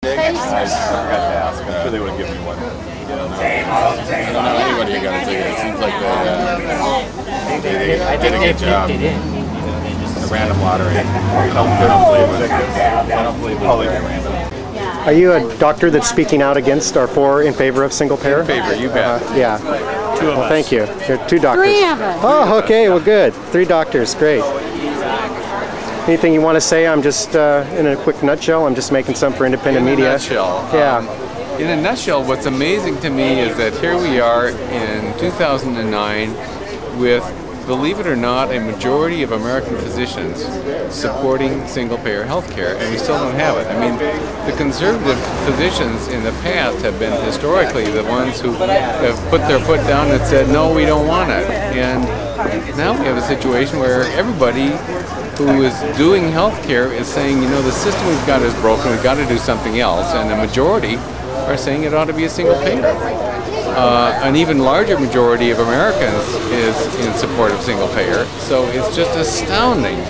I forgot to ask. I'm sure they would have given me one. I don't know anybody who got a ticket. It seems like they did a good job. The random lottery. I don't believe it was random. Are you a doctor that's speaking out against or for in favor of single payer? In favor, you bet. Yeah. Two of us. Thank you. There are 2 doctors. 3 of us. Oh, okay. Well, good. 3 doctors. Great. Anything you want to say? I'm just, in a quick nutshell, I'm just making some for independent media. In a nutshell. Yeah. In a nutshell, what's amazing to me is that here we are in 2009 with, believe it or not, a majority of American physicians supporting single-payer health care, and we still don't have it. I mean, the conservative physicians in the past have been historically the ones who have put their foot down and said, no, we don't want it. And now we have a situation where everybody who is doing health care is saying, you know, the system we've got is broken, we've got to do something else, and the majority are saying it ought to be a single payer. An even larger majority of Americans is in support of single payer, so it's just astounding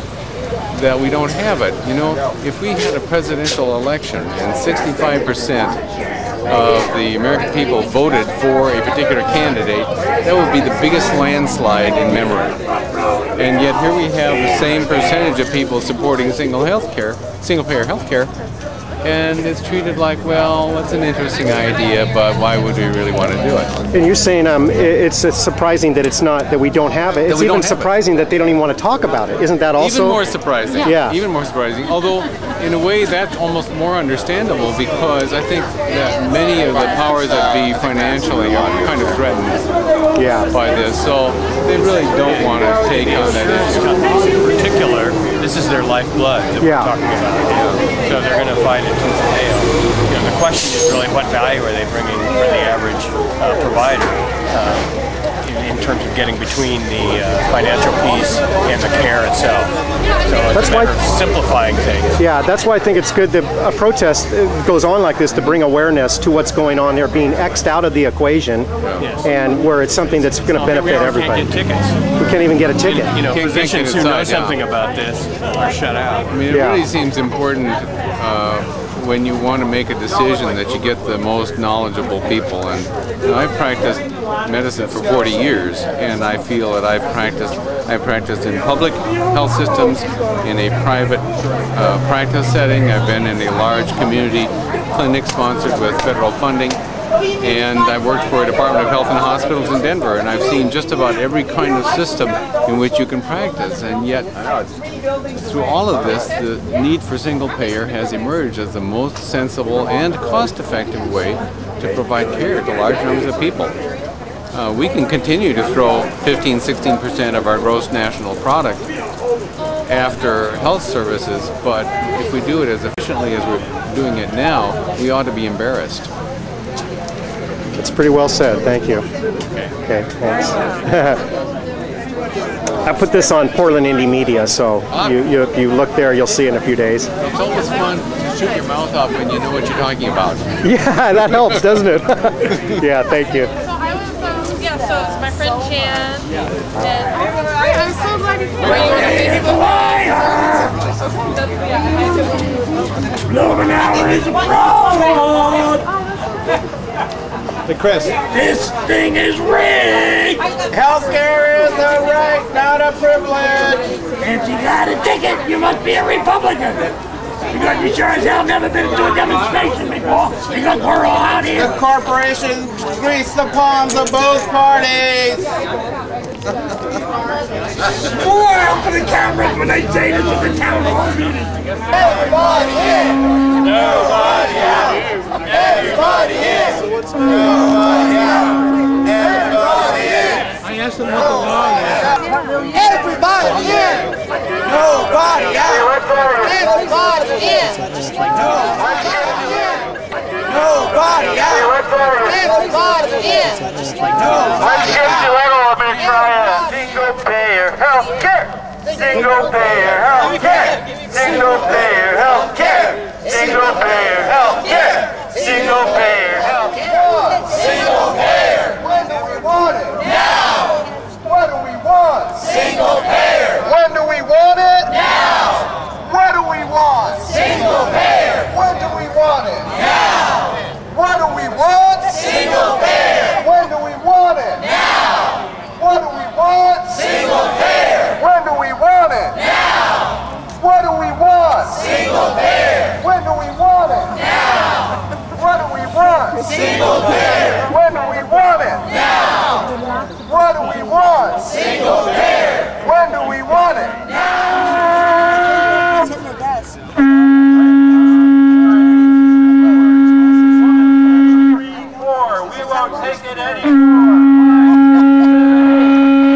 that we don't have it. You know, if we had a presidential election and 65% of the American people voted for a particular candidate, that would be the biggest landslide in memory. And yet here we have the same percentage of people supporting single payer health care, and it's treated like, well, that's an interesting idea, but why would we really want to do it? And you're saying it's surprising that it's not, that we don't have it. It's even surprising that they don't even want to talk about it. Isn't that also? Even more surprising. Yeah. Even more surprising. Although, in a way, that's almost more understandable because I think that many of the powers that be financially are kind of threatened by this. So they really don't want to take on that issue. In particular, this is their lifeblood that we're talking about. So they're going to fight it tooth and nail. You know, the question is really what value are they bringing for the average provider in terms of getting between the financial piece and the care itself. So it's a matter of simplifying things. Yeah, that's why I think it's good that a protest goes on like this to bring awareness to what's going on there, being X'd out of the equation, and where it's something that's going to benefit everybody. We can't get tickets. We can't even get a ticket. You know, physicians who know something about this are shut out. I mean, it really seems important when you want to make a decision that you get the most knowledgeable people. And you know, I've practiced medicine for 40 years, and I feel that I've practiced in public health systems, in a private practice setting. I've been in a large community clinic sponsored with federal funding, and I've worked for a Department of Health and Hospitals in Denver, and I've seen just about every kind of system in which you can practice. And yet, through all of this, the need for single payer has emerged as the most sensible and cost-effective way to provide care to large numbers of people. We can continue to throw 15–16% of our gross national product after health services, but if we do it as efficiently as we're doing it now, we ought to be embarrassed. It's pretty well said. Thank you. Okay, thanks. I put this on Portland Indie Media, so if you look there, you'll see it in a few days. It's always fun to shoot your mouth up when you know what you're talking about. Yeah, that helps, doesn't it? Yeah, thank you. So it's my friend Chan. And I'm so glad you came. Were you on Facebook? Blumenauer is abroad! Hey, Chris. This thing is rigged! Healthcare is a right, not a privilege! If you got a ticket, you must be a Republican! Because you sure as hell never been to a demonstration before, because we're all out here. The corporations grease the palms of both parties! Spoil for the cameras when they say this is a town hall meeting! Everybody in! Nobody out! Everybody in! Nobody out! Everybody in! I asked them what the law is. Everybody in! Nobody out! Everybody in! Nobody out! Everybody in! Let's get to it. Let me try it. Single payer health care. Single payer health care. Single payer health care. Single payer health care. Single payer health care. Single payer! When do we want it? Now! What do we want? Single payer! When do we want it? Now! What do we want? Single payer! When do we want it? Now! Single payer. When do we want it? Now. What do we want? Single payer. When do we want it? Now. What do we want? Single payer. When do we want it? Now. It's in the desk. We won't take it anymore.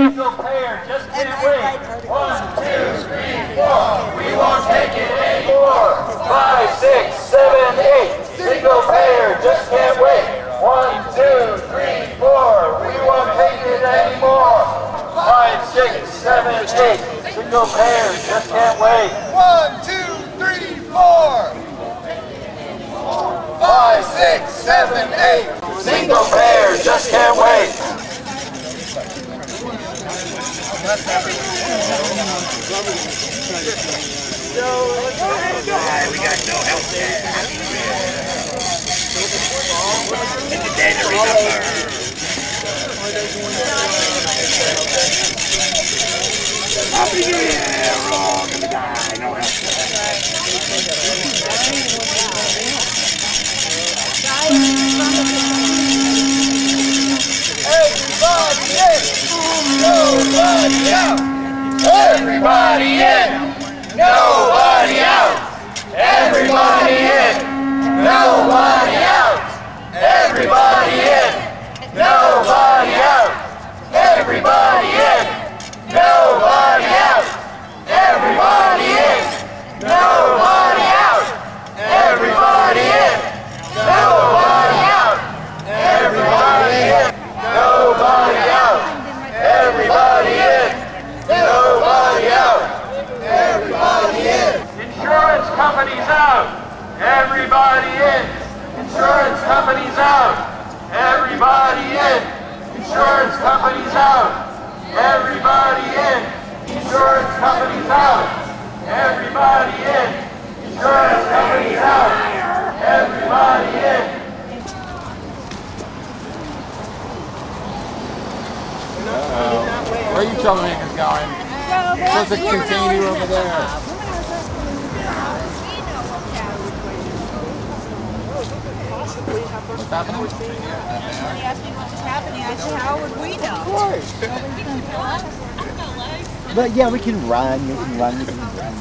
Single payer, just can't wait. 1, 2, 3, 4. We won't take it anymore. 5, 6, 7, 8. Single payer, just can't wait. 1, 2, 3, 4. We won't take it anymore. 5, 6, 7, 8. Single payer, just can't wait. 1, 2, 3, 4. 5, 6, 7, 8. Single payer, just can't wait. We got no health care. It's a day to remember. Happy New Year, we're all gonna die. No health care. Everybody in, nobody out. Everybody in, nobody out. Everybody in, nobody out. Everybody in, nobody out. Everybody in, nobody out. Everybody in, nobody out. Everybody in, nobody out. Everybody in. Nobody out. Everybody in. Nobody out. Everybody in. Insurance companies out. Everybody in. Insurance companies out. Everybody in. Insurance companies out. Everybody in. Insurance companies out. Everybody in. Insurance companies out. Everybody in. Where are you troublemakers going? Supposed to continue over there. What's happening? Somebody asked me what's happening. I said, how would we know? Of course. But yeah, we can run. We can run. We can run.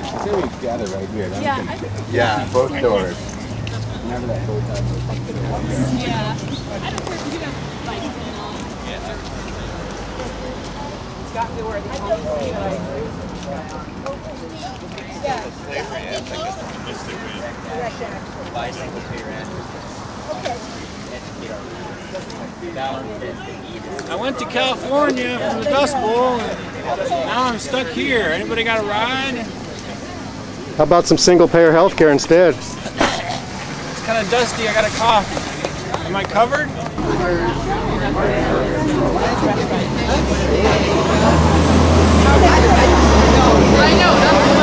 I say we gather right here. Yeah, both doors. Remember that whole time? Yeah. I don't care if you have bikes going on. It's got to be where the I went to California from the Dust Bowl, and now I'm stuck here. Anybody got a ride? How about some single-payer health care instead? It's kind of dusty. I got a cough. Am I covered? I know.